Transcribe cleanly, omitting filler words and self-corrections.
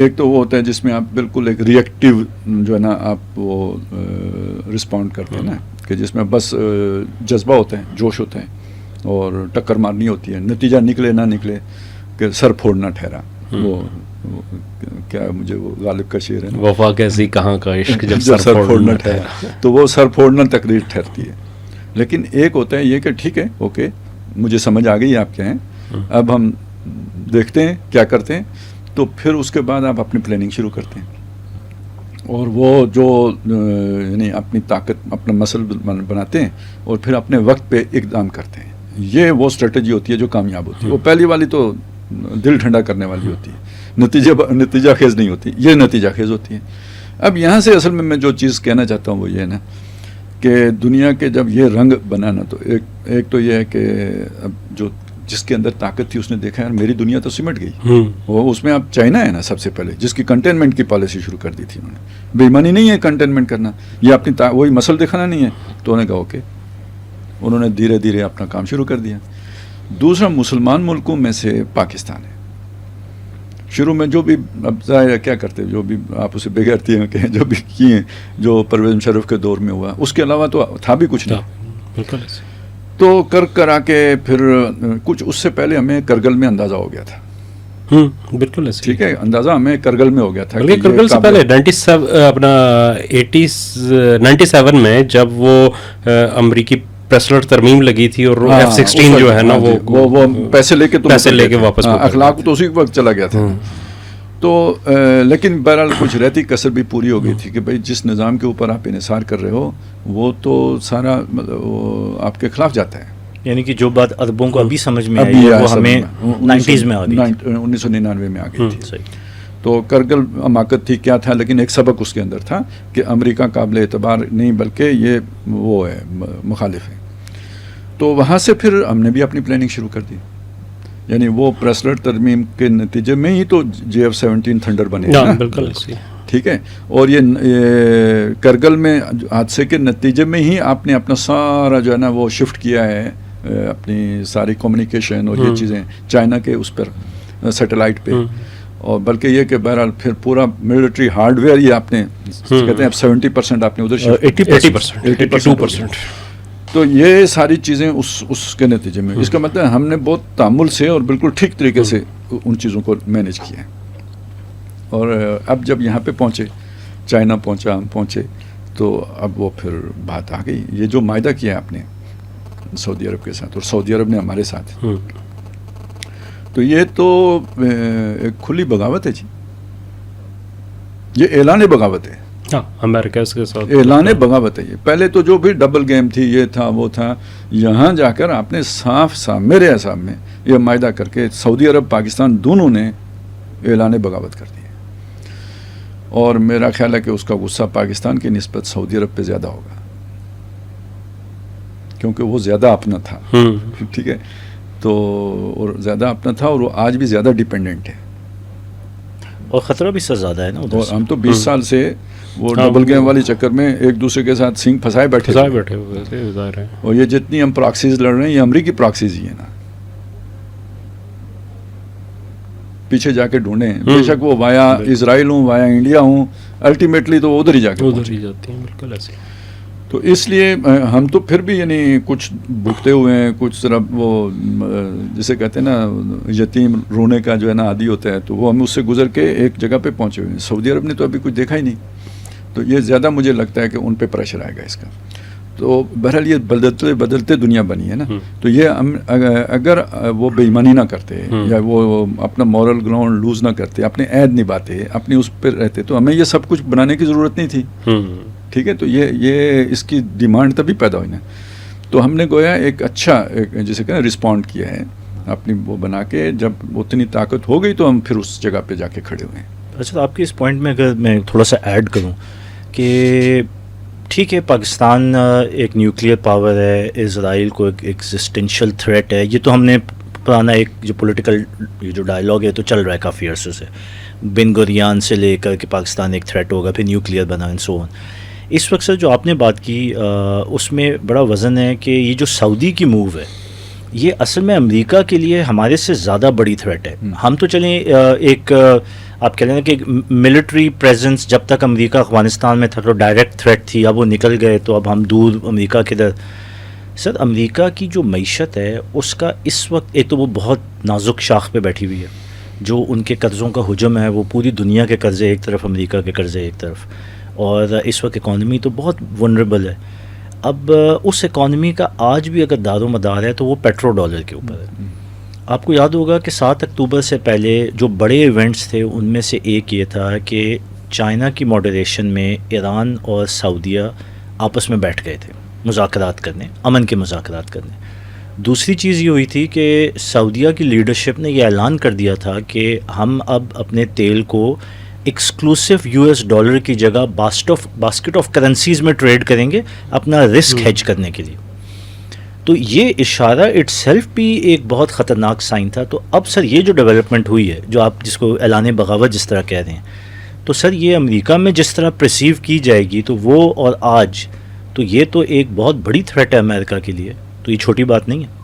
ایک تو وہ ہوتا ہے جس میں آپ بالکل ایک ریئیکٹیو جو ہے نا آپ وہ رسپونڈ کرتے ہیں نا، کہ جس میں بس جذبہ ہوتا ہے، جوش ہوتا ہے اور ٹکر مارنی ہوتی ہے، نتیجہ نکلے نہ نکلے کہ سر پھوڑنا ٹھہرا. وہ کیا مجھے وہ غالب کا شعر ہے نا، وفا کیسی کہاں کا عشق جب سر پھوڑنا ٹھہرا، تو وہ سر پھوڑنا تقریر ٹھہرتی ہے. لیکن ایک ہوتا ہے یہ کہ ٹھیک ہے، اوکے مجھے سمجھ آ گئی آپ کیا ہیں، اب ہم دیکھتے ہیں کیا کرتے ہیں. تو پھر اس کے بعد آپ اپنی پلاننگ شروع کرتے ہیں اور وہ جو یعنی اپنی طاقت اپنا مسل بناتے ہیں اور پھر اپنے وقت پہ اقدام کرتے ہیں. یہ وہ اسٹریٹجی ہوتی ہے جو کامیاب ہوتی ہے. وہ پہلی والی تو دل ٹھنڈا کرنے والی ہوتی ہے، نتیجہ خیز نہیں ہوتی، یہ نتیجہ خیز ہوتی ہے. اب یہاں سے اصل میں جو چیز کہنا چاہتا ہوں وہ یہ ہے نا کہ دنیا کے جب یہ رنگ بنانا، تو ایک تو یہ ہے کہ اب جو جس کے اندر طاقت تھی اس نے دیکھا یار میری دنیا تو سمٹ گئی. وہ اس میں اب چائنا ہے نا سب سے پہلے، جس کی کنٹینمنٹ کی پالیسی شروع کر دی تھی انہوں نے. بے ایمانی نہیں ہے کنٹینمنٹ کرنا، یہ اپنی وہی مسل دکھانا نہیں ہے. تو انہوں نے کہا اوکے، انہوں نے دھیرے دھیرے اپنا کام شروع کر دیا. دوسرا مسلمان ملکوں میں سے پاکستان ہے. شروع میں جو بھی اب ظاہر کیا کرتے جو بھی آپ اسے بغیرتی ہیں کہ جو بھی کیے جو پرویز مشرف کے دور میں ہوا، اس کے علاوہ تو تھا بھی کچھ نہیں. تو کرا کے پھر کچھ اس سے پہلے ہمیں کرگل میں اندازہ ہو گیا تھا. بالکل ایسے ٹھیک ہے، اندازہ ہمیں کرگل میں ہو گیا تھا. کرگل سے پہلے 97 میں جب وہ امریکی پریسلر ترمیم لگی تھی اور F-16 جو ہے نا وہ پیسے لے کے واپس اخلاق تو اسی وقت چلا گیا تھا. تو لیکن بہرحال کچھ رہتی کسر بھی پوری ہو گئی تھی کہ بھائی جس نظام کے اوپر آپ انحصار کر رہے ہو وہ تو سارا آپ کے خلاف جاتا ہے. یعنی کہ جو بات عربوں کو ابھی سمجھ میں آئی ہے وہ ہمیں 90s میں آ گئی، 1999 میں آ گئی تھی. تو کرگل حماقت تھی کیا تھا، لیکن ایک سبق اس کے اندر تھا کہ امریکہ قابل اعتبار نہیں بلکہ یہ وہ ہے مخالف ہے. تو وہاں سے پھر ہم نے بھی اپنی پلاننگ شروع کر دی. یعنی وہ پریسلر ترمیم کے نتیجے میں ہی تو JF-17 تھنڈر بنے نا. بالکل ٹھیک ہے. اور یہ کرگل میں حادثے کے نتیجے میں ہی آپ نے اپنا سارا جو ہے نا وہ شفٹ کیا ہے اپنی ساری کمیونیکیشن اور یہ چیزیں چائنا کے اس پر سیٹلائٹ پہ. اور بلکہ یہ کہ بہرحال پھر پورا ملٹری ہارڈ ویئر یہ آپ نے کہتے ہیں اب 70% آپ نے ادھر شفٹ، 82%. تو یہ ساری چیزیں اس کے نتیجے میں. اس کا مطلب ہم نے بہت تامل سے اور بالکل ٹھیک طریقے سے ان چیزوں کو مینیج کیا ہے. اور اب جب یہاں پہ پہنچے، چائنا پہنچا، ہم پہنچے، تو اب وہ پھر بات آ گئی. یہ جو معاہدہ کیا ہے آپ نے سعودی عرب کے ساتھ اور سعودی عرب نے ہمارے ساتھ، تو یہ تو ایک کھلی بغاوت ہے جی. یہ اعلان بغاوت ہے. امریکہ کے ساتھ اعلان بغاوت ہے. یہ پہلے تو جو بھی ڈبل گیم تھی، یہ تھا وہ تھا، یہاں جا کر آپ نے صاف میرے حساب میں یہ معاہدہ کر کے سعودی عرب پاکستان دونوں نے اعلان بغاوت کر دیا. اور میرا خیال ہے کہ اس کا غصہ پاکستان کی نسبت سعودی عرب پہ زیادہ ہوگا کیونکہ وہ زیادہ اپنا تھا. ٹھیک ہے. تو اور زیادہ اپنا تھا اور وہ آج بھی زیادہ ڈیپینڈنٹ ہے اور خطرہ بھی زیادہ ہے نا. اور ہم تو 20 سال سے وہ ڈبل گیم والی چکر میں ایک دوسرے کے ساتھ سینگ پھنسائے بیٹھے ہوئے. اور یہ جتنی ہم پراکسیز لڑ رہے ہیں یہ امریکی پراکسیز ہی ہے نا. پیچھے جا کے ڈھونڈیں، بے شک وہ وایا اسرائیل ہوں وایا انڈیا ہوں، الٹیمیٹلی تو ادھر ہی جا کے جاتی ہیں. بالکل ایسے. تو اس لیے ہم تو پھر بھی یعنی کچھ بھگتے ہوئے ہیں، کچھ ذرا وہ جسے کہتے ہیں نا یتیم رونے کا جو ہے نا عادی ہوتا ہے، تو وہ ہم اس سے گزر کے ایک جگہ پہ پہنچے ہوئے ہیں. سعودی عرب نے تو ابھی کچھ دیکھا ہی نہیں. تو یہ زیادہ مجھے لگتا ہے کہ ان پہ پریشر آئے گا اس کا. تو بہرحال یہ بدلتے دنیا بنی ہے نا. تو یہ اگر وہ بے ایمانی نہ کرتے یا وہ اپنا مورل گراؤنڈ لوز نہ کرتے، اپنے عہد نبھاتے، اپنی اس پہ رہتے، تو ہمیں یہ سب کچھ بنانے کی ضرورت نہیں تھی. ٹھیک ہے. تو یہ اس کی ڈیمانڈ تبھی پیدا ہوئی نا. تو ہم نے گویا ایک اچھا جسے کہ رسپونڈ کیا ہے اپنی وہ بنا کے. جب اتنی طاقت ہو گئی تو ہم پھر اس جگہ پہ جا کے کھڑے ہوئے ہیں. اچھا، آپ کے اس پوائنٹ میں اگر میں تھوڑا سا ایڈ کروں کہ ٹھیک ہے پاکستان ایک نیوکلیئر پاور ہے، اسرائیل کو ایک ایگزسٹینشیل تھریٹ ہے. یہ تو ہم نے پرانا ایک جو پولیٹیکل یہ جو ڈائلاگ ہے تو چل رہا ہے کافی عرصے سے، بن گوریان سے لے کر کہ پاکستان ایک تھریٹ ہوگا، پھر نیوکلیئر بنا اینڈ سو آن. اس وقت سے جو آپ نے بات کی اس میں بڑا وزن ہے کہ یہ جو سعودی کی موو ہے یہ اصل میں امریکہ کے لیے ہمارے سے زیادہ بڑی تھریٹ ہے. ہم تو چلیں ایک آپ کہہ رہے ہیں کہ ملٹری پریزنس جب تک امریکہ افغانستان میں تھا تو ڈائریکٹ تھریٹ تھی، اب وہ نکل گئے تو اب ہم دور امریکہ کے در. سر امریکہ کی جو معیشت ہے اس کا اس وقت ایک تو وہ بہت نازک شاخ پہ بیٹھی ہوئی ہے، جو ان کے قرضوں کا حجم ہے وہ پوری دنیا کے قرضے ایک طرف، امریکہ کے قرضے ایک طرف، اور اس وقت اکانومی تو بہت ونریبل ہے. اب اس اکانومی کا آج بھی اگر دار و مدار ہے تو وہ پیٹرو ڈالر کے اوپر ہے. آپ کو یاد ہوگا کہ 7 اکتوبر سے پہلے جو بڑے ایونٹس تھے ان میں سے ایک یہ تھا کہ چائنا کی ماڈریشن میں ایران اور سعودیہ آپس میں بیٹھ گئے تھے مذاکرات کرنے، امن کے مذاکرات کرنے. دوسری چیز یہ ہوئی تھی کہ سعودیہ کی لیڈرشپ نے یہ اعلان کر دیا تھا کہ ہم اب اپنے تیل کو ایکسکلوسیو US ڈالر کی جگہ باسکٹ آف کرنسیز میں ٹریڈ کریں گے اپنا رسک ہیج کرنے کے لیے. تو یہ اشارہ اٹ سیلف بھی ایک بہت خطرناک سائن تھا. تو اب سر یہ جو ڈیولپمنٹ ہوئی ہے جو آپ جس کو اعلان بغاوت جس طرح کہہ رہے ہیں، تو سر یہ امریکہ میں جس طرح پرسیو کی جائے گی تو وہ اور آج تو یہ تو ایک بہت بڑی تھریٹ ہے امریکہ کے لیے، تو یہ چھوٹی بات نہیں ہے.